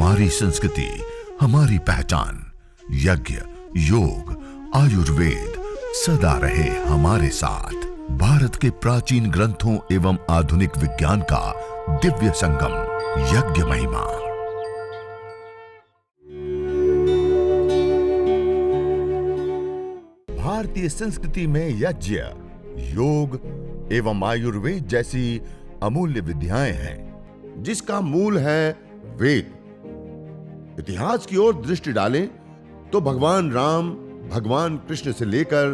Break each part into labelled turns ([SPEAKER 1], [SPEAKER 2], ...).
[SPEAKER 1] हमारी संस्कृति, हमारी पहचान। यज्ञ, योग, आयुर्वेद सदा रहे हमारे साथ। भारत के प्राचीन ग्रंथों एवं आधुनिक विज्ञान का दिव्य संगम, यज्ञ महिमा। भारतीय संस्कृति में यज्ञ, योग एवं आयुर्वेद जैसी अमूल्य विद्याएं हैं, जिसका मूल है वेद। इतिहास की ओर दृष्टि डालें तो भगवान राम, भगवान कृष्ण से लेकर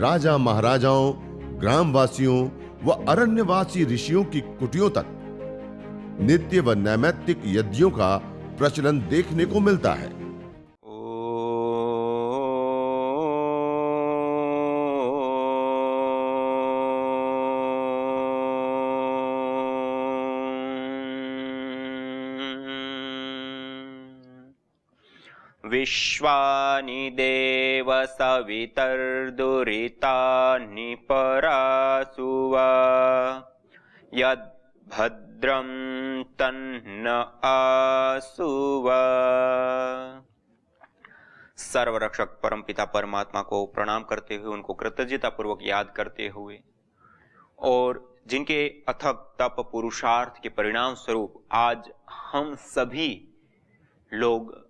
[SPEAKER 1] राजा महाराजाओं, ग्रामवासियों व अरण्यवासी ऋषियों की कुटियों तक नित्य व नैमित्तिक यज्ञों का प्रचलन देखने को मिलता है।
[SPEAKER 2] विश्वानि देव सवितर्दुरितानि परासुव यद्भद्रं तन्न आसुव। सर्वरक्षक परमपिता परमात्मा को प्रणाम करते हुए, उनको कृतज्ञता पूर्वक याद करते हुए और जिनके अथक तप पुरुषार्थ के परिणाम स्वरूप आज हम सभी लोग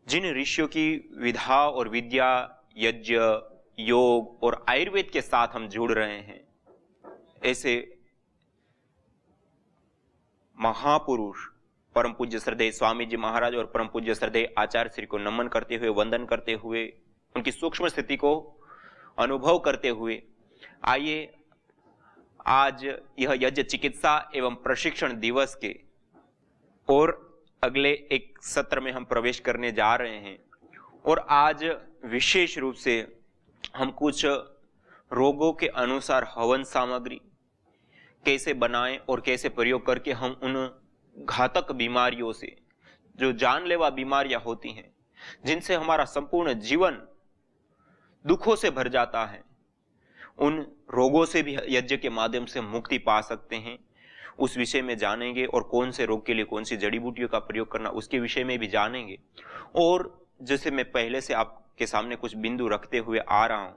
[SPEAKER 2] जिन ऋषियों की विधा और विद्या, यज्ञ, योग और आयुर्वेद के साथ हम जुड़ रहे हैं, ऐसे महापुरुष परम पूज्य श्रद्धेय स्वामी जी महाराज और परम पूज्य श्रद्धेय आचार्य श्री को नमन करते हुए, वंदन करते हुए, उनकी सूक्ष्म स्थिति को अनुभव करते हुए आइए आज यह यज्ञ चिकित्सा एवं प्रशिक्षण दिवस के और अगले एक सत्र में हम प्रवेश करने जा रहे हैं। और आज विशेष रूप से हम कुछ रोगों के अनुसार हवन सामग्री कैसे बनाएं और कैसे प्रयोग करके हम उन घातक बीमारियों से, जो जानलेवा बीमारियां होती हैं, जिनसे हमारा संपूर्ण जीवन दुखों से भर जाता है, उन रोगों से भी यज्ञ के माध्यम से मुक्ति पा सकते हैं, उस विषय में जानेंगे। और कौन से रोग के लिए कौन सी जड़ी बूटियों का प्रयोग करना, उसके विषय में भी जानेंगे। और जैसे मैं पहले से आपके सामने कुछ बिंदु रखते हुए आ रहा हूं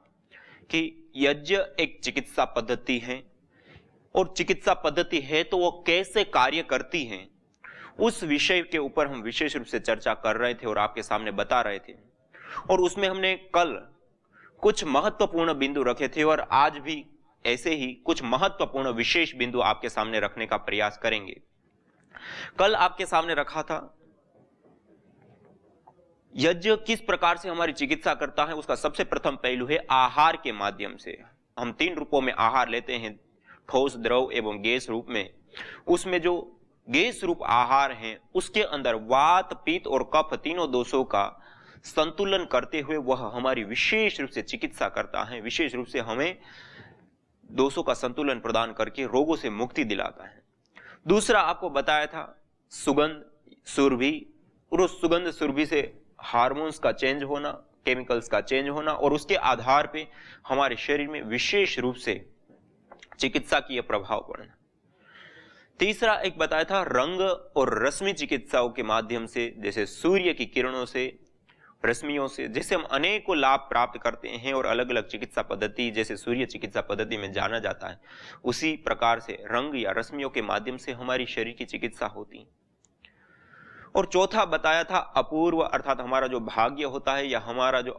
[SPEAKER 2] कि यज्ञ एक चिकित्सा पद्धति है, और चिकित्सा पद्धति है तो वो कैसे कार्य करती है, उस विषय के ऊपर हम विशेष रूप से चर्चा कर रहे थे और आपके सामने बता रहे थे। और उसमें हमने कल कुछ महत्वपूर्ण बिंदु रखे थे और आज भी ऐसे ही कुछ महत्वपूर्ण विशेष बिंदु आपके सामने रखने का प्रयास करेंगे। कल आपके सामने रखा था यज्ञ किस प्रकार से हमारी चिकित्सा करता है, उसका सबसे प्रथम पहलू है आहार के माध्यम से। हम 3 रूपों में आहार लेते हैं, ठोस, द्रव एवं गैस रूप में। उसमें जो गैस रूप आहार है, उसके अंदर वात, पित्त और कफ तीनों दोषों का संतुलन करते हुए वह हमारी विशेष रूप से चिकित्सा करता है, विशेष रूप से हमें दोषों का संतुलन प्रदान करके रोगों से मुक्ति दिलाता है। दूसरा आपको बताया था सुगंध सुरभि, और उस सुगंध सुरभि से हार्मोन्स का चेंज होना, केमिकल्स का चेंज होना, और उसके आधार पे हमारे शरीर में विशेष रूप से चिकित्सा की यह प्रभाव पड़ना। तीसरा एक बताया था रंग और रश्मि चिकित्साओं के माध्यम से, जैसे सूर्य की किरणों से, रश्मियों से, जैसे हम अनेकों लाभ प्राप्त करते हैं और अलग अलग चिकित्सा पद्धति जैसे सूर्य चिकित्सा पद्धति में जाना जाता है, उसी प्रकार से रंग या रश्मियों के माध्यम से हमारी शरीर की चिकित्सा होती। और चौथा बताया था अपूर्व, अर्थात हमारा जो भाग्य होता है या हमारा जो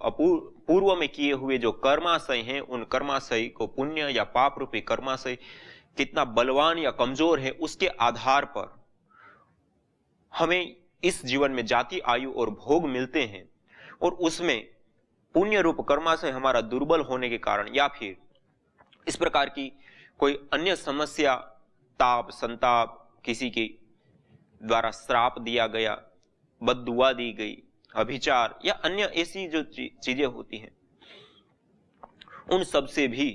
[SPEAKER 2] पूर्व में किए हुए जो कर्माशय हैं, उन कर्माशय को पुण्य या पाप रूपी कर्माशय कितना बलवान या कमजोर है, उसके आधार पर हमें इस जीवन में जाति, आयु और भोग मिलते हैं। और उसमें पुण्य रूप कर्माशय हमारा दुर्बल होने के कारण या फिर इस प्रकार की कोई अन्य समस्या, ताप, संताप, किसी के द्वारा श्राप दिया गया, बद्दुआ दी गई, अभिचार या अन्य ऐसी जो चीजें होती हैं, उन सब से भी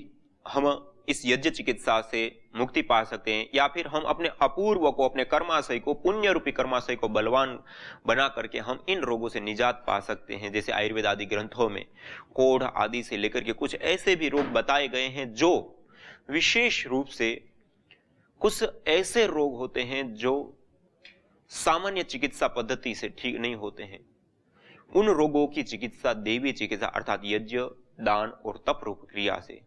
[SPEAKER 2] हम इस यज्ञ चिकित्सा से मुक्ति पा सकते हैं। या फिर हम अपने अपूर्व को, अपने कर्माशय को, पुण्य रूपी कर्माशय को बलवान बना करके हम इन रोगों से निजात पा सकते हैं। जैसे आयुर्वेद आदि ग्रंथों में कोढ़ आदि से लेकर के कुछ ऐसे भी रोग बताए गए हैं जो विशेष रूप से, कुछ ऐसे रोग होते हैं जो सामान्य चिकित्सा पद्धति से ठीक नहीं होते हैं, उन रोगों की चिकित्सा दैवीय चिकित्सा अर्थात यज्ञ, दान और तप रूप क्रिया से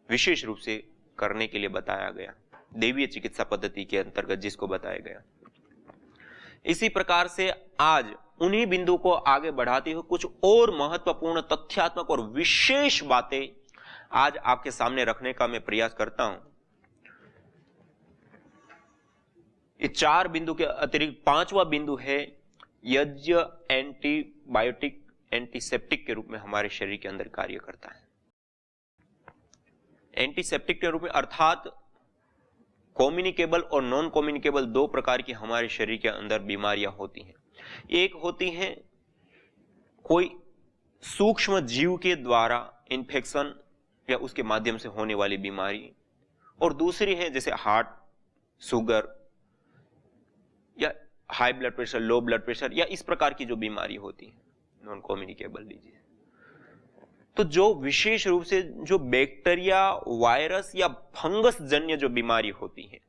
[SPEAKER 2] विशेष रूप से करने के लिए बताया गया, दैवीय चिकित्सा पद्धति के अंतर्गत जिसको बताया गया। इसी प्रकार से आज उन्हीं बिंदु को आगे बढ़ाते हुए कुछ और महत्वपूर्ण तथ्यात्मक और विशेष बातें आज आपके सामने रखने का मैं प्रयास करता हूं। ये 4 बिंदु के अतिरिक्त 5वां बिंदु है यज्ञ एंटीबायोटिक एंटीसेप्टिक के रूप में हमारे शरीर के अंदर कार्य करता है। एंटीसेप्टिक के रूप में अर्थात कम्युनिकेबल और नॉन कम्युनिकेबल 2 प्रकार की हमारे शरीर के अंदर बीमारियां होती हैं। एक होती है कोई सूक्ष्म जीव के द्वारा इन्फेक्शन या उसके माध्यम से होने वाली बीमारी, और दूसरी है जैसे हार्ट, शुगर या high blood pressure, low blood pressure या इस प्रकार की जो बीमारी होती है नॉन कम्युनिकेबल डिजीज। तो जो विशेष रूप से जो बैक्टीरिया, वायरस या फंगस जन्य जो बीमारी होती है,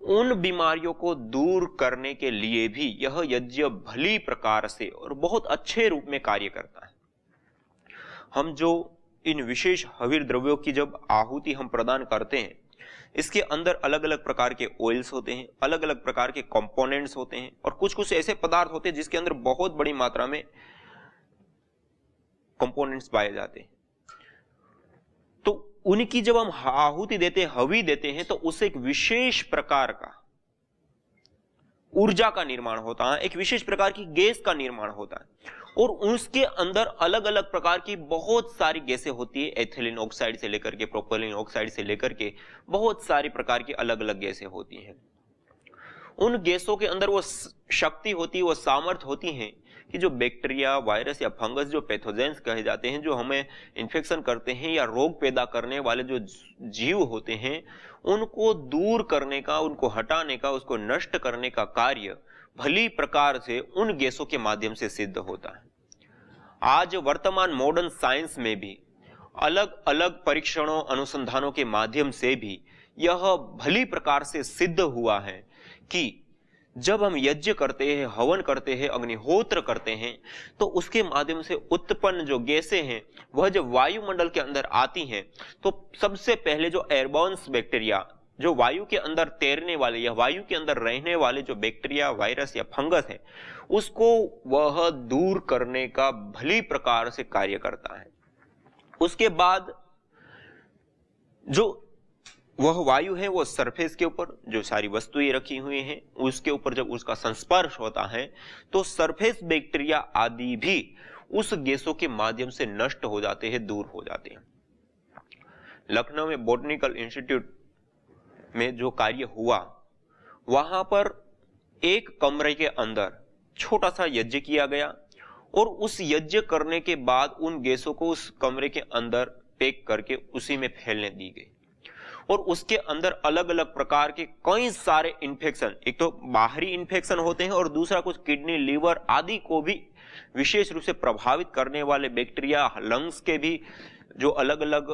[SPEAKER 2] उन बीमारियों को दूर करने के लिए भी यह यज्ञ भली प्रकार से और बहुत अच्छे रूप में कार्य करता है। हम जो इन विशेष हवीर द्रव्यों की जब आहुति हम प्रदान करते हैं, इसके अंदर अलग अलग प्रकार के ऑयल्स होते हैं, अलग अलग प्रकार के कंपोनेंट्स होते हैं और कुछ कुछ ऐसे पदार्थ होते हैं जिसके अंदर बहुत बड़ी मात्रा में कंपोनेंट्स पाए जाते हैं। तो उनकी जब हम आहुति देते हैं, हवी देते हैं, तो उससे एक विशेष प्रकार का ऊर्जा का निर्माण होता है, एक विशेष प्रकार की गैस का निर्माण होता है और उसके अंदर अलग अलग प्रकार की बहुत सारी गैसें होती है। एथिलीन ऑक्साइड से लेकर के प्रोपेलिन ऑक्साइड से लेकर के बहुत सारी प्रकार की अलग अलग गैसें होती हैं। उन गैसों के अंदर वो शक्ति होती है, वो सामर्थ्य होती है कि जो बैक्टीरिया, वायरस या फंगस जो पैथोजेंस कहे जाते हैं, जो हमें इन्फेक्शन करते हैं या रोग पैदा करने वाले जो जीव होते हैं, उनको दूर करने का, उनको हटाने का, उसको नष्ट करने का कार्य भली प्रकार से उन गैसों के माध्यम से सिद्ध होता है। आज वर्तमान मॉडर्न साइंस में भी अलग अलग परीक्षणों, अनुसंधानों के माध्यम से भी यह भली प्रकार से सिद्ध हुआ है कि जब हम यज्ञ करते हैं, हवन करते हैं, अग्निहोत्र करते हैं, तो उसके माध्यम से उत्पन्न जो गैसें हैं वह जब वायुमंडल के अंदर आती हैं, तो सबसे पहले जो एयरबॉर्न्स बैक्टीरिया, जो वायु के अंदर तैरने वाले या वायु के अंदर रहने वाले जो बैक्टीरिया, वायरस या फंगस है, उसको वह दूर करने का भली प्रकार से कार्य करता है। उसके बाद जो वह वायु है वो सरफेस के ऊपर जो सारी वस्तुएं रखी हुई हैं उसके ऊपर जब उसका संस्पर्श होता है तो सरफेस बैक्टीरिया आदि भी उस गैसों के माध्यम से नष्ट हो जाते हैं, दूर हो जाते हैं। लखनऊ में बॉटनिकल इंस्टीट्यूट में जो कार्य हुआ, वहां पर एक कमरे के अंदर छोटा सा यज्ञ किया गया और उस यज्ञ करने के बाद उन गैसों को उस कमरे के अंदर पैक करके उसी में फैलने दी गई और उसके अंदर अलग अलग प्रकार के कई सारे इन्फेक्शन, एक तो बाहरी इन्फेक्शन होते हैं और दूसरा कुछ किडनी, लीवर आदि को भी विशेष रूप से प्रभावित करने वाले बैक्टीरिया, लंग्स के भी जो अलग अलग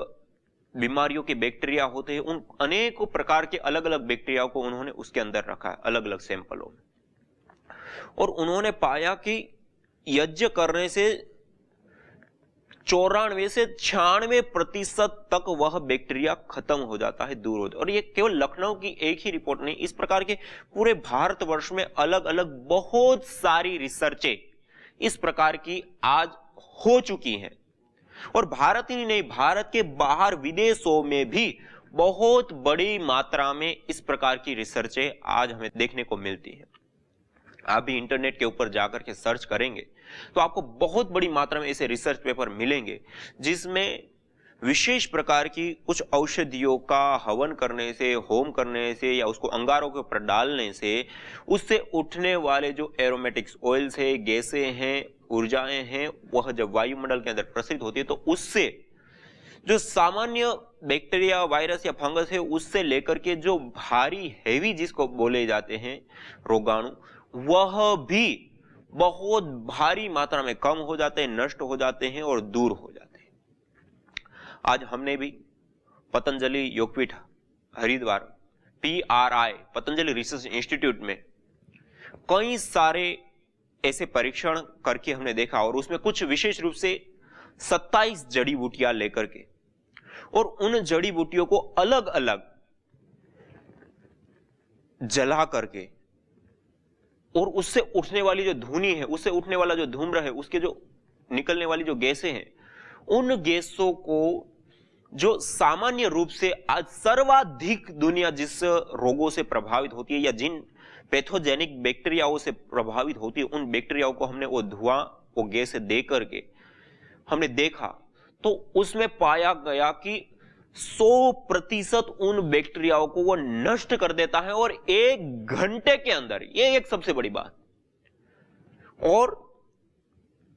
[SPEAKER 2] बीमारियों के बैक्टीरिया होते हैं, उन अनेकों प्रकार के अलग अलग बैक्टीरिया को उन्होंने उसके अंदर रखा है अलग अलग सैंपलों में, और उन्होंने पाया कि यज्ञ करने से 94 से 96% तक वह बैक्टीरिया खत्म हो जाता है, दूर हो जाता है। और ये केवल लखनऊ की एक ही रिपोर्ट नहीं, इस प्रकार के पूरे भारतवर्ष में अलग अलग बहुत सारी रिसर्चें इस प्रकार की आज हो चुकी हैं और भारत ही नहीं, भारत के बाहर विदेशों में भी बहुत बड़ी मात्रा में इस प्रकार की रिसर्चें आज हमें देखने को मिलती है। आप भी इंटरनेट के ऊपर जाकर के सर्च करेंगे तो आपको बहुत बड़ी मात्रा में ऐसे रिसर्च पेपर मिलेंगे जिसमें विशेष प्रकार की कुछ औषधियों का हवन करने से, होम करने से या उसको अंगारों के ऊपर डालने से उससे उठने वाले जो एरोमेटिक्स ऑयल्स है, गैसें हैं, ऊर्जाएं हैं, वह जब वायुमंडल के अंदर प्रसारित होती है तो उससे जो सामान्य बैक्टीरिया, वायरस या फंगस है उससे लेकर के जो भारी हैवी जिसको बोले जाते हैं रोगाणु, वह भी बहुत भारी मात्रा में कम हो जाते हैं, नष्ट हो जाते हैं और दूर हो जाते हैं। आज हमने भी Patanjali Yogpeeth Haridwar PRI Patanjali research institute में कई सारे ऐसे परीक्षण करके हमने देखा और उसमें कुछ विशेष रूप से 27 जड़ी बूटियां लेकर के और उन जड़ी बूटियों को अलग अलग जला करके और उससे उठने वाली जो धुनी है, उससे उठने वाला जो धूम्र है, उसके जो निकलने वाली जो गैसें हैं, उन गैसों को जो सामान्य रूप से आज सर्वाधिक दुनिया जिस रोगों से प्रभावित होती है या जिन पैथोजेनिक बैक्टीरियाओं से प्रभावित होती है, उन बैक्टीरियाओं को हमने वो धुआं, वो गैस दे करके हमने देखा तो उसमें पाया गया कि 100% उन बैक्टीरियाओं को वो नष्ट कर देता है और 1 घंटे के अंदर, ये एक सबसे बड़ी बात, और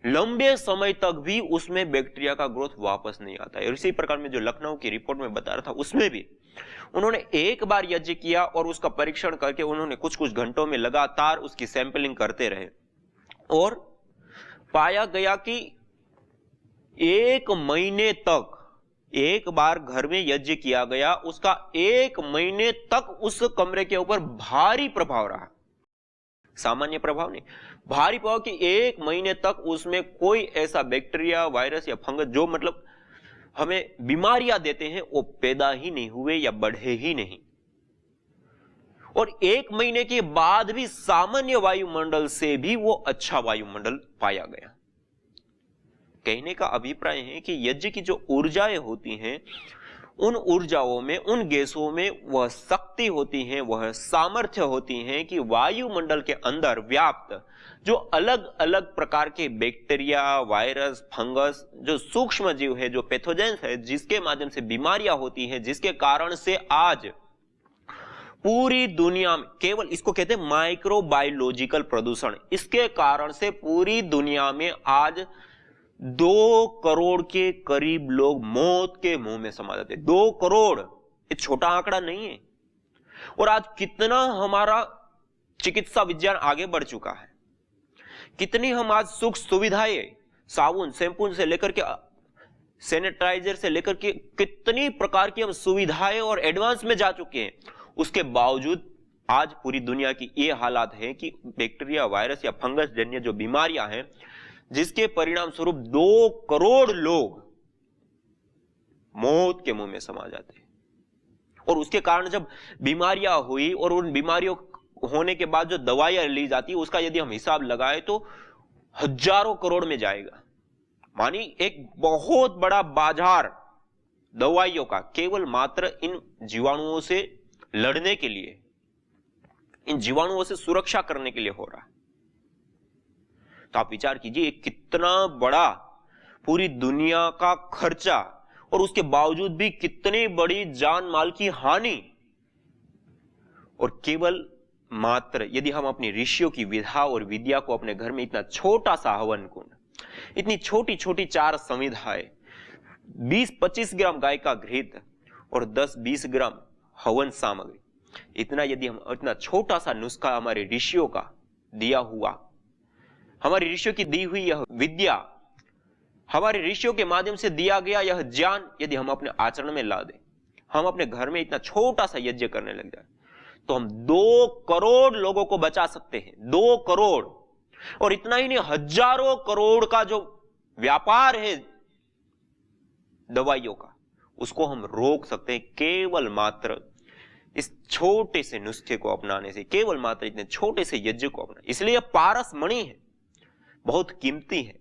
[SPEAKER 2] लंबे समय तक भी उसमें बैक्टीरिया का ग्रोथ वापस नहीं आता है। इसी प्रकार में जो लखनऊ की रिपोर्ट में बता रहा था, उसमें भी उन्होंने एक बार यज्ञ किया और उसका परीक्षण करके उन्होंने कुछ कुछ घंटों में लगातार उसकी सैंपलिंग करते रहे और पाया गया कि 1 महीने तक, एक बार घर में यज्ञ किया गया, उसका 1 महीने तक उस कमरे के ऊपर भारी प्रभाव रहा, सामान्य प्रभाव नहीं, भारी प्रभाव कि 1 महीने तक उसमें कोई ऐसा बैक्टीरिया, वायरस या फंगस जो मतलब हमें बीमारियां देते हैं वो पैदा ही नहीं हुए या बढ़े ही नहीं। और 1 महीने के बाद भी सामान्य वायुमंडल से भी वो अच्छा वायुमंडल पाया गया। कहने का अभिप्राय है कि यज्ञ की जो ऊर्जाएं होती हैं, उन ऊर्जाओं में, उन गैसों में वह शक्ति होती है, वह सामर्थ्य होती है कि वायुमंडल के अंदर व्याप्त जो अलग अलग प्रकार के बैक्टीरिया, वायरस, फंगस, जो सूक्ष्म जीव है, जो पैथोजेंस है, जिसके माध्यम से बीमारियां होती हैं, जिसके कारण से आज पूरी दुनिया में, केवल इसको कहते हैं माइक्रोबायोलॉजिकल प्रदूषण, इसके कारण से पूरी दुनिया में आज 2 करोड़ के करीब लोग मौत के मुंह में समा जाते हैं। 2 करोड़, ये छोटा आंकड़ा नहीं है। और आज कितना हमारा चिकित्सा विज्ञान आगे बढ़ चुका है, कितनी हम आज सुख सुविधाएं, साबुन, शैम्पू से लेकर के सैनिटाइजर से लेकर के कितनी प्रकार की हम सुविधाएं और एडवांस में जा चुके हैं, उसके बावजूद आज पूरी दुनिया की ये हालात है कि बैक्टीरिया, वायरस या फंगस जन्य जो बीमारियां हैं, जिसके परिणाम स्वरूप 2 करोड़ लोग मौत के मुंह में समा जाते हैं। और उसके कारण जब बीमारियां हुई और उन बीमारियों होने के बाद जो दवाइयां ली जाती है, उसका यदि हम हिसाब लगाएं तो हजारों करोड़ में जाएगा। मानी एक बहुत बड़ा बाजार दवाइयों का केवल मात्र इन जीवाणुओं से लड़ने के लिए, इन जीवाणुओं से सुरक्षा करने के लिए हो रहा है। तो आप विचार कीजिए कितना बड़ा पूरी दुनिया का खर्चा और उसके बावजूद भी कितनी बड़ी जान माल की हानि। और केवल मात्र यदि हम अपनी ऋषियों की विधा और विद्या को अपने घर में इतना छोटा सा हवन कुंड, इतनी छोटी छोटी 4 संविधाएं, 20-25 ग्राम गाय का घृत और 10-20 ग्राम हवन सामग्री, इतना यदि हम इतना छोटा सा नुस्खा हमारे ऋषियों का दिया हुआ, हमारे ऋषियों की दी हुई यह विद्या, हमारे ऋषियों के माध्यम से दिया गया यह ज्ञान यदि हम अपने आचरण में ला दें, हम अपने घर में इतना छोटा सा यज्ञ करने लग जाए, तो हम 2 करोड़ लोगों को बचा सकते हैं। 2 करोड़। और इतना ही नहीं, हजारों करोड़ का जो व्यापार है दवाइयों का, उसको हम रोक सकते हैं केवल मात्र इस छोटे से नुस्खे को अपनाने से, केवल मात्र इतने छोटे से यज्ञ को अपना। इसलिए यह पारस मणि है, बहुत कीमती है,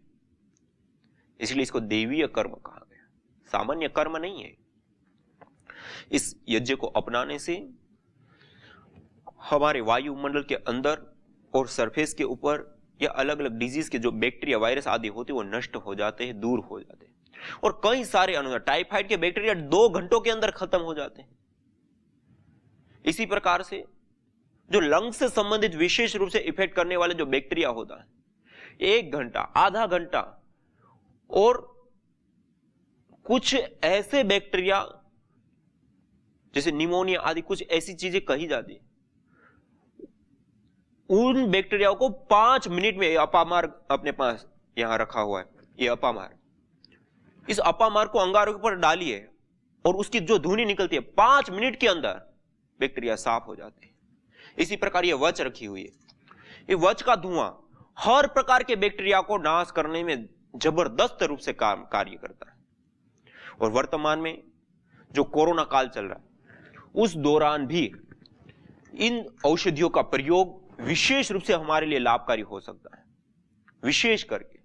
[SPEAKER 2] इसलिए इसको देवीय कर्म कहा गया, सामान्य कर्म नहीं है। इस यज्ञ को अपनाने से हमारे वायुमंडल के अंदर और सरफेस के ऊपर या अलग अलग डिजीज के जो बैक्टीरिया, वायरस आदि होते हैं वो नष्ट हो जाते हैं, दूर हो जाते हैं। और कई सारे अणु, टाइफाइड के बैक्टीरिया 2 घंटों के अंदर खत्म हो जाते हैं। इसी प्रकार से जो लंग से संबंधित विशेष रूप से इफेक्ट करने वाले जो बैक्टीरिया होता है, 1 घंटा, आधा घंटा, और कुछ ऐसे बैक्टीरिया जैसे निमोनिया आदि, कुछ ऐसी चीजें कही जाती, उन बैक्टीरिया को 5 मिनट में, अपामार अपने पास यहां रखा हुआ है, ये अपामार, इस अपामार को अंगारों के ऊपर डालिए और उसकी जो धुनी निकलती है 5 मिनट के अंदर बैक्टीरिया साफ हो जाते हैं। इसी प्रकार ये वच रखी हुई है, ये वच का धुआं हर प्रकार के बैक्टीरिया को नाश करने में जबरदस्त रूप से कार्य करता है। और वर्तमान में जो कोरोना काल चल रहा है उस दौरान भी इन औषधियों का प्रयोग विशेष रूप से हमारे लिए लाभकारी हो सकता है, विशेष करके।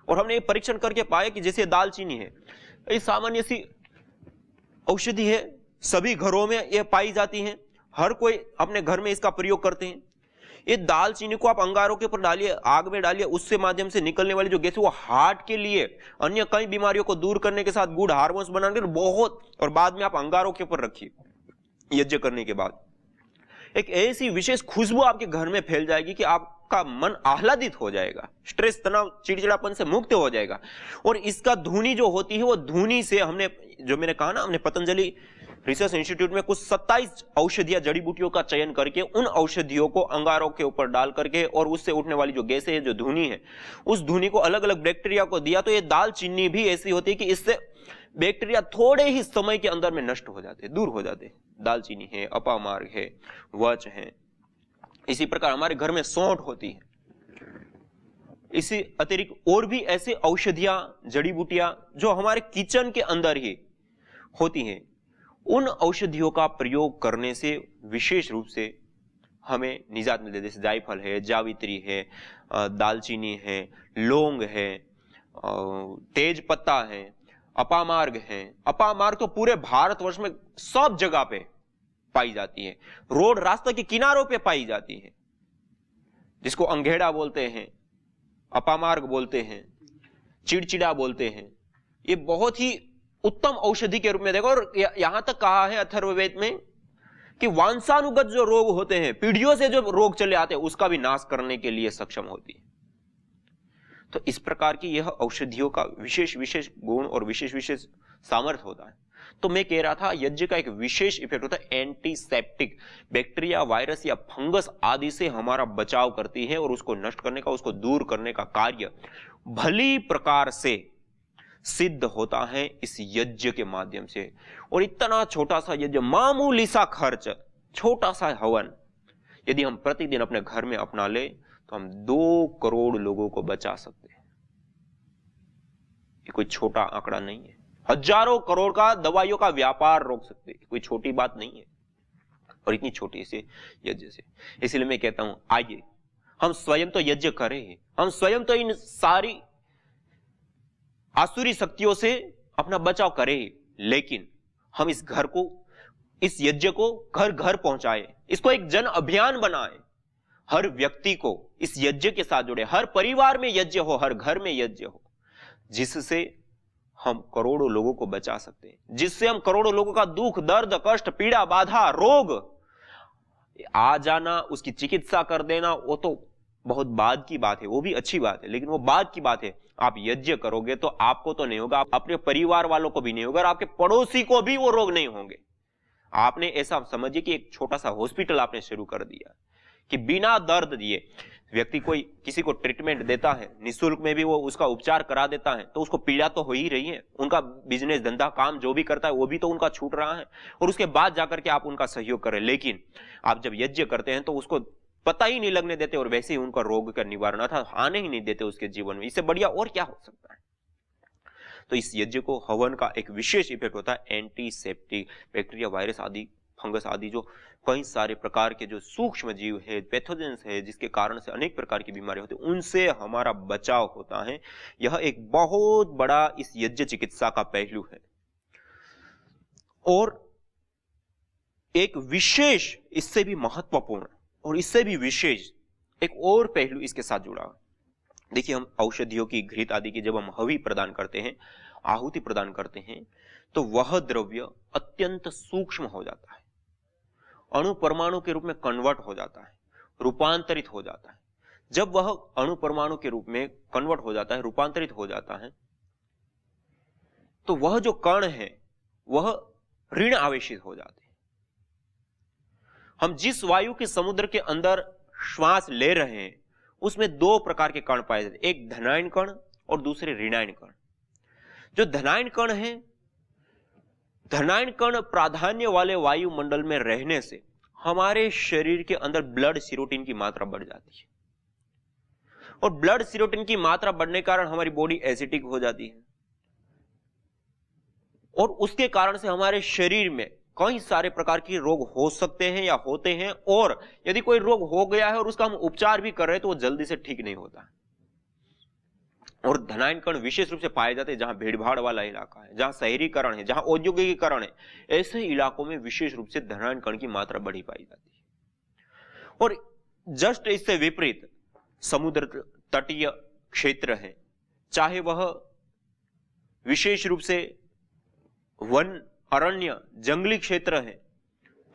[SPEAKER 2] और हमने ये परीक्षण करके पाया कि जैसे दालचीनी है, ये सामान्य सी औषधि है, सभी घरों में यह पाई जाती है, हर कोई अपने घर में इसका प्रयोग करते हैं। ये दालचीनी को आप अंगारों के ऊपर डालिए, आग में डालिए, उससे माध्यम से निकलने वाली जो गैस है वो हार्ट के लिए, अन्य कई बीमारियों को दूर करने के साथ गुड हार्मोन्स बनाने के बहुत, और बाद में आप अंगारों के ऊपर रखिए यज्ञ करने के बाद, एक ऐसी विशेष खुशबू आपके घर में फैल जाएगी कि आपका मन आह्लादित हो जाएगा, स्ट्रेस, तनाव, चिड़चिड़ापन से मुक्त हो जाएगा। और इसका धुनी जो होती है वो धुनी से हमने, जो मैंने कहा ना, हमने पतंजलि रिसर्च इंस्टीट्यूट में कुछ 27 औषधियां, जड़ी बूटियों का चयन करके उन औषधियों को अंगारों के ऊपर डाल करके और उससे उठने वाली जो गैसें है, जो धुनी है, उस धुनी को अलग अलग बैक्टीरिया को दिया। तो ये दालचीनी भी ऐसी होती है कि इससे बैक्टीरिया थोड़े ही समय के अंदर में नष्ट हो जाते, दूर हो जाते। दालचीनी है, अपामार्ग है, वच है। इसी प्रकार हमारे घर में सौंठ होती है। इसी अतिरिक्त और भी ऐसे औषधियां, जड़ी बूटियां जो हमारे किचन के अंदर ही होती हैं, उन औषधियों का प्रयोग करने से विशेष रूप से हमें निजात मिलती है। जैसे जायफल है, जावित्री है, दालचीनी है, लौंग है, तेज पत्ता है, अपामार्ग है। अपामार्ग तो पूरे भारतवर्ष में सब जगह पे पाई जाती है, रोड रास्ते के किनारों पे पाई जाती है, जिसको अंघेड़ा बोलते हैं, अपामार्ग बोलते हैं, चिड़चिड़ा बोलते हैं। ये बहुत ही उत्तम औषधि के रूप में देखो। और यहां तक कहा है अथर्ववेद में कि वंशानुगत जो रोग होते हैं, पीढ़ियों से जो रोग चले आते हैं, उसका भी नाश करने के लिए सक्षम होती है। तो इस प्रकार की यह औषधियों का विशेष विशेष गुण और विशेष विशेष सामर्थ्य होता है। तो मैं कह रहा था, यज्ञ का एक विशेष इफेक्ट होता है एंटीसेप्टिक, बैक्टीरिया, वायरस या फंगस आदि से हमारा बचाव करती है और उसको नष्ट करने का, उसको दूर करने का कार्य भली प्रकार से सिद्ध होता है इस यज्ञ के माध्यम से। और इतना छोटा सा यज्ञ, मामूली सा खर्च, छोटा सा हवन, यदि हम प्रतिदिन अपने घर में अपना ले तो हम 2 करोड़ लोगों को बचा सकते हैं। ये कोई छोटा आंकड़ा नहीं है। हजारों करोड़ का दवाइयों का व्यापार रोक सकते हैं, कोई छोटी बात नहीं है। और इतनी छोटी से यज्ञ से, इसलिए मैं कहता हूं, आइए हम स्वयं तो यज्ञ करें, हम स्वयं तो इन सारी आसुरी शक्तियों से अपना बचाव करें, लेकिन हम इस घर को, इस यज्ञ को घर घर पहुंचाएं, इसको एक जन अभियान बनाएं, हर व्यक्ति को इस यज्ञ के साथ जोड़े, हर परिवार में यज्ञ हो, हर घर में यज्ञ हो, जिससे हम करोड़ों लोगों को बचा सकते हैं, जिससे हम करोड़ों लोगों का दुख, दर्द, कष्ट, पीड़ा, बाधा, रोग आ जाना, उसकी चिकित्सा कर देना, वो तो बहुत बाद की बात है, वो भी अच्छी बात है, लेकिन वो बाद की बात है। आप यज्ञ करोगे तो आपको तो नहीं होगा, अपने परिवार वालों को भी नहीं होगा, और आपके पड़ोसी को भी वो रोग नहीं होंगे। आपने ऐसा समझिए कि एक छोटा सा हॉस्पिटल आपने शुरू कर दिया कि बिना दर्द दिए व्यक्ति कोई किसी को ट्रीटमेंट देता है, निःशुल्क में भी वो उसका उपचार करा देता है, तो उसको पीड़ा तो हो ही रही है, उनका बिजनेस, धंधा, काम जो भी करता है वो भी तो उनका छूट रहा है, और उसके बाद जाकर के आप उनका सहयोग करें। लेकिन आप जब यज्ञ करते हैं तो उसको पता ही नहीं लगने देते, और वैसे ही उनका रोग का निवारण था आने ही नहीं देते उसके जीवन में। इससे बढ़िया और क्या हो सकता है। तो इस यज्ञ को, हवन का एक विशेष इफेक्ट होता है एंटीसेप्टिक, बैक्टीरिया, वायरस आदि, फंगस आदि जो कई सारे प्रकार के जो सूक्ष्म जीव है, पैथोजेंस है, जिसके कारण से अनेक प्रकार की बीमारी होती है, उनसे हमारा बचाव होता है। यह एक बहुत बड़ा इस यज्ञ चिकित्सा का पहलू है। और एक विशेष, इससे भी महत्वपूर्ण और इससे भी विशेष एक और पहलू इसके साथ जुड़ा। देखिए, हम औषधियों की, घृत आदि की जब हम हवि प्रदान करते हैं, आहुति प्रदान करते हैं, तो वह द्रव्य अत्यंत सूक्ष्म हो जाता है, अणु परमाणु के रूप में कन्वर्ट हो जाता है, रूपांतरित हो जाता है। जब वह अणु परमाणु के रूप में कन्वर्ट हो जाता है, रूपांतरित हो जाता है, तो वह जो कण है वह ऋण आवेशित हो जाते हैं। हम जिस वायु के समुद्र के अंदर श्वास ले रहे हैं उसमें 2 प्रकार के कण पाए जाते हैं, एक धनायन कण और दूसरे ऋणायन कण। जो धनायन कण है, धनायन कण प्राधान्य वाले वायुमंडल में रहने से हमारे शरीर के अंदर ब्लड सीरोटिन की मात्रा बढ़ जाती है, और ब्लड सीरोटिन की मात्रा बढ़ने के कारण हमारी बॉडी एसिडिक हो जाती है, और उसके कारण से हमारे शरीर में कई सारे प्रकार के रोग हो सकते हैं या होते हैं, और यदि कोई रोग हो गया है और उसका हम उपचार भी कर रहे हैं तो वो जल्दी से ठीक नहीं होता। और धनायन कण विशेष रूप से पाए जाते हैं जहां भीड़भाड़ वाला इलाका है, जहां शहरीकरण है, जहां औद्योगिकीकरण है, ऐसे इलाकों में विशेष रूप से धनायन कण की मात्रा बढ़ी पाई जाती है। और जस्ट इससे विपरीत समुद्र तटीय क्षेत्र है, चाहे वह विशेष रूप से वन अरण्य जंगली क्षेत्र है,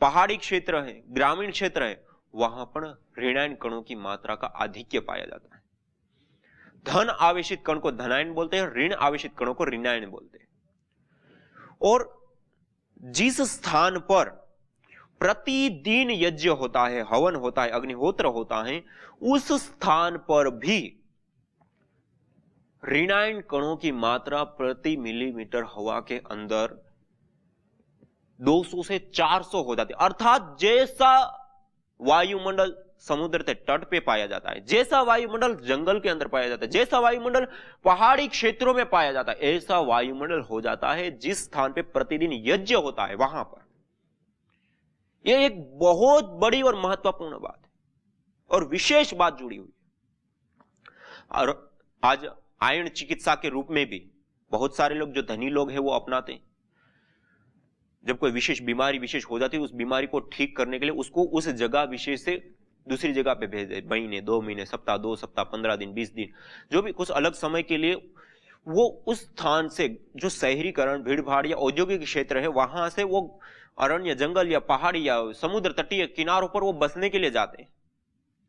[SPEAKER 2] पहाड़ी क्षेत्र है, ग्रामीण क्षेत्र है, वहां पर ऋणायन कणों की मात्रा का आधिक्य पाया जाता है। धन आवेशित कण को धनायन बोलते हैं, ऋण आवेशित कणों को ऋणायन बोलते हैं। और जिस स्थान पर प्रतिदिन यज्ञ होता है, हवन होता है, अग्निहोत्र होता है, उस स्थान पर भी ऋणायन कणों की मात्रा प्रति मिलीमीटर हवा के अंदर 200 से 400 हो जाती है। अर्थात जैसा वायुमंडल समुद्र के तट पे पाया जाता है, जैसा वायुमंडल जंगल के अंदर पाया जाता है, जैसा वायुमंडल पहाड़ी क्षेत्रों में पाया जाता है, ऐसा वायुमंडल हो जाता है जिस स्थान पे प्रतिदिन यज्ञ होता है वहां पर। यह एक बहुत बड़ी और महत्वपूर्ण बात है और विशेष बात जुड़ी हुई है। और आज आयन चिकित्सा के रूप में भी बहुत सारे लोग, जो धनी लोग हैं, वो अपनाते हैं। जब कोई विशेष बीमारी विशेष हो जाती है, उस बीमारी को ठीक करने के लिए उसको उस जगह विशेष से दूसरी जगह पे भेज दे, महीने 2 महीने, सप्ताह 2 सप्ताह, 15 दिन, 20 दिन, जो भी कुछ अलग समय के लिए वो उस स्थान से, जो शहरीकरण भीड़ भाड़ या औद्योगिक क्षेत्र है, वहां से वो अरण्य जंगल या पहाड़ी या समुद्र तटीय किनारों पर वो बसने के लिए जाते हैं।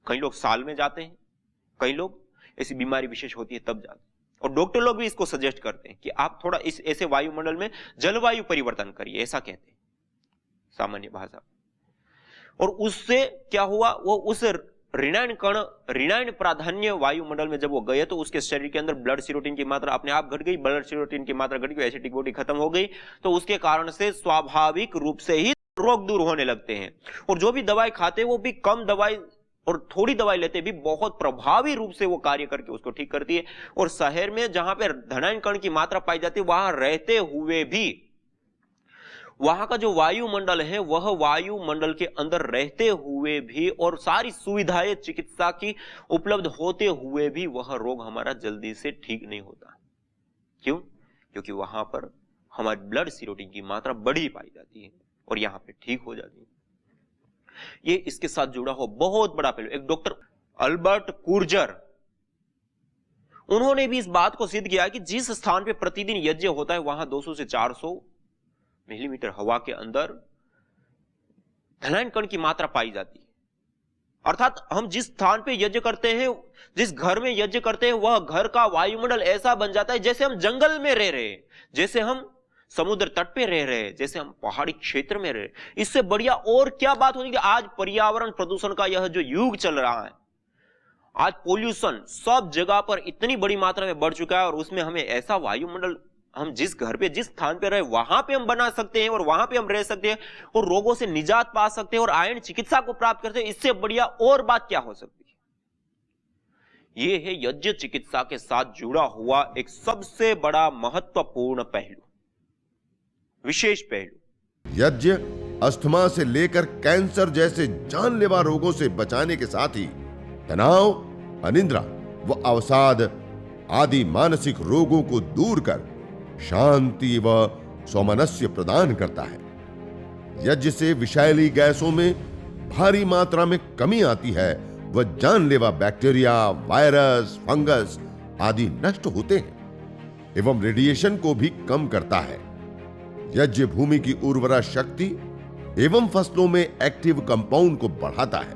[SPEAKER 2] कई लोग साल में जाते हैं, कई लोग ऐसी बीमारी विशेष होती है तब जाते हैं। और डॉक्टर लोग भी इसको सजेस्ट करते हैं कि आप थोड़ा इस ऐसे वायुमंडल में जलवायु परिवर्तन करिए, ऐसा कहते हैं सामान्य भाषा। और उससे क्या हुआ, वो उस ऋणायन कण, ऋणायन प्राधान्य वायुमंडल में जब वो गए तो उसके शरीर के अंदर ब्लड सीरोटिन की मात्रा अपने आप घट गई, ब्लड सीरोटिन की मात्रा घट गई, एसिडिक बॉडी खत्म हो गई, तो उसके कारण से स्वाभाविक रूप से ही रोग दूर होने लगते हैं। और जो भी दवाई खाते वो भी कम दवाई और थोड़ी दवाई लेते भी बहुत प्रभावी रूप से वो कार्य करके उसको ठीक करती है। और शहर में जहां पे धनायन कण की मात्रा पाई जाती है, वहां रहते हुए भी वहां का जो वायुमंडल है, वह वायुमंडल के अंदर रहते हुए भी और सारी सुविधाएं चिकित्सा की उपलब्ध होते हुए भी वह रोग हमारा जल्दी से ठीक नहीं होता। क्यों? क्योंकि वहां पर हमारी ब्लड सीरोटिन की मात्रा बड़ी पाई जाती है और यहां पे ठीक हो जाती है। ये इसके साथ जुड़ा हुआ बहुत बड़ा पहलू। एक डॉक्टर अल्बर्ट कुर्जर, उन्होंने भी इस बात को सिद्ध किया कि जिस स्थान पे प्रतिदिन यज्ञ होता है, वहां 200 से 400 मिलीमीटर हवा के अंदर धनायन कण की मात्रा पाई जाती है। अर्थात हम जिस स्थान पे यज्ञ करते हैं, जिस घर में यज्ञ करते हैं, वह घर का वायुमंडल ऐसा बन जाता है जैसे हम जंगल में रह रहे हैं, जैसे हम समुद्र तट पे रह रहे हैं, जैसे हम पहाड़ी क्षेत्र में रह रहे हैं। इससे बढ़िया और क्या बात होगी कि आज पर्यावरण प्रदूषण का यह जो युग चल रहा है, आज पोल्यूशन सब जगह पर इतनी बड़ी मात्रा में बढ़ चुका है, और उसमें हमें ऐसा वायुमंडल हम जिस घर पे, जिस स्थान पे रहे, वहां पे हम बना सकते हैं और वहां पे हम रह सकते हैं और रोगों से निजात पा सकते हैं और आयन चिकित्सा को प्राप्त करते हैं। इससे बढ़िया और बात क्या हो सकती है? यह है यज्ञ चिकित्सा के साथ जुड़ा हुआ एक सबसे बड़ा महत्वपूर्ण पहलू, विशेष पहलू।
[SPEAKER 1] यज्ञ अस्थमा से लेकर कैंसर जैसे जानलेवा रोगों से बचाने के साथ ही तनाव, अनिद्रा व अवसाद आदि मानसिक रोगों को दूर कर शांति व सौमनस्य प्रदान करता है। यज्ञ से विषैली गैसों में भारी मात्रा में कमी आती है व जानलेवा बैक्टीरिया, वायरस, फंगस आदि नष्ट होते हैं एवं रेडिएशन को भी कम करता है। यज्ञ भूमि की उर्वरा शक्ति एवं फसलों में एक्टिव कंपाउंड को बढ़ाता है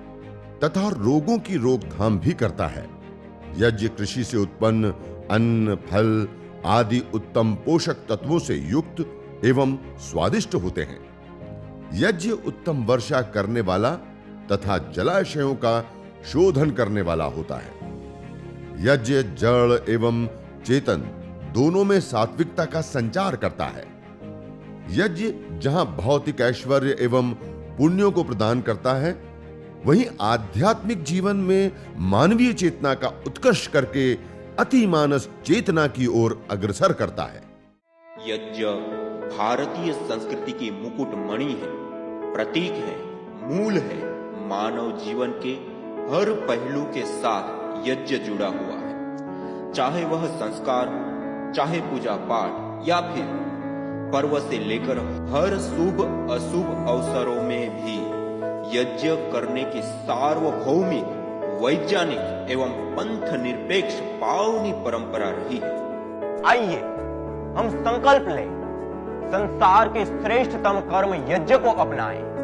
[SPEAKER 1] तथा रोगों की रोकथाम भी करता है। यज्ञ कृषि से उत्पन्न अन्न, फल आदि उत्तम पोषक तत्वों से युक्त एवं स्वादिष्ट होते हैं। यज्ञ उत्तम वर्षा करने वाला तथा जलाशयों का शोधन करने वाला होता है। यज्ञ जड़ एवं चेतन दोनों में सात्विकता का संचार करता है। यज्ञ जहां भौतिक ऐश्वर्य एवं पुण्यों को प्रदान करता है, वहीं आध्यात्मिक जीवन में मानवीय चेतना का उत्कर्ष करके अतिमानस चेतना की ओर अग्रसर करता है।
[SPEAKER 2] यज्ञ भारतीय संस्कृति की मुकुट मणि है, प्रतीक है, मूल है। मानव जीवन के हर पहलू के साथ यज्ञ जुड़ा हुआ है, चाहे वह संस्कार हो, चाहे पूजा पाठ या फिर पर्व से लेकर हर शुभ अशुभ अवसरों में भी यज्ञ करने की सार्वभौमिक, वैज्ञानिक एवं पंथ निरपेक्ष पावनी परंपरा रही है।
[SPEAKER 3] आइए हम संकल्प लें, संसार के श्रेष्ठतम कर्म यज्ञ को अपनाएं।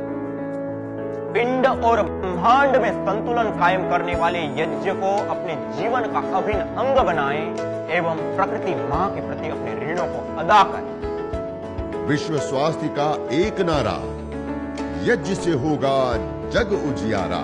[SPEAKER 3] पिंड और ब्रह्मांड में संतुलन कायम करने वाले यज्ञ को अपने जीवन का अभिन्न अंग बनाएं एवं प्रकृति मां के प्रति अपने ऋणों को अदा करें।
[SPEAKER 1] विश्व स्वास्थ्य का एक नारा, यज्ञ से होगा जग उजियारा।